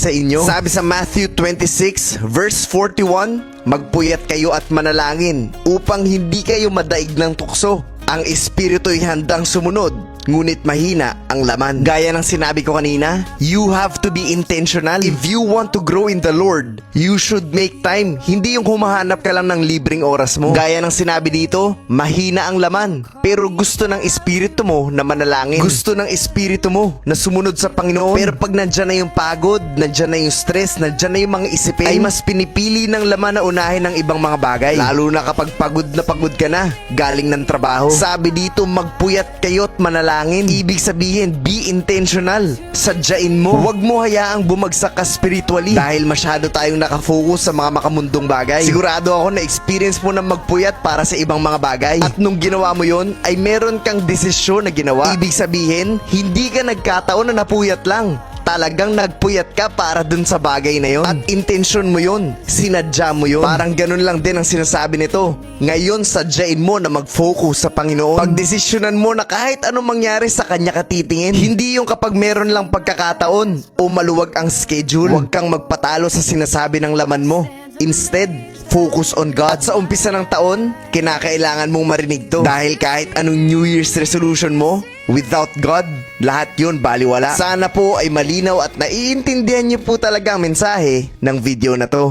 sa inyo. Sabi sa Matthew 26 verse 41, magpuyat kayo at manalangin upang hindi kayo madaig ng tukso. Ang espiritu'y handang sumunod, ngunit mahina ang laman. Gaya ng sinabi ko kanina, you have to be intentional. If you want to grow in the Lord, you should make time. Hindi yung humahanap ka lang ng libreng oras mo. Gaya ng sinabi dito, mahina ang laman. Pero gusto ng espiritu mo na manalangin. Gusto ng espiritu mo na sumunod sa Panginoon. Pero pag nandyan na yung pagod, nandyan na yung stress, nandyan na yung mga isipin, ay mas pinipili ng laman na unahin ng ibang mga bagay. Lalo na kapag pagod ka na, galing ng trabaho. Sabi dito, magpuyat kayo't manalangin. Ibig sabihin, be intentional. Sadyain mo. Huwag mo hayaang bumagsak ka spiritually dahil masyado tayong nakafocus sa mga makamundong bagay. Sigurado ako na experience mo na magpuyat para sa ibang mga bagay. At nung ginawa mo yon, ay meron kang desisyon na ginawa. Ibig sabihin, hindi ka nagkataon na napuyat lang. Talagang nagpuyat ka para dun sa bagay na yon. At intensyon mo yon, sinadya mo yon. Parang ganun lang din ang sinasabi nito. Ngayon, sadyain mo na mag-focus sa Panginoon. Pagdesisyonan mo na kahit anong mangyari sa Kanya ka titingin. Hindi yung kapag meron lang pagkakataon o maluwag ang schedule. Huwag kang magpatalo sa sinasabi ng laman mo. Instead, focus on God. At sa umpisa ng taon, kinakailangan mong marinig to. Dahil kahit anong New Year's resolution mo, without God, lahat yun baliwala. Sana po ay malinaw at naiintindihan niyo po talaga ang mensahe ng video na to.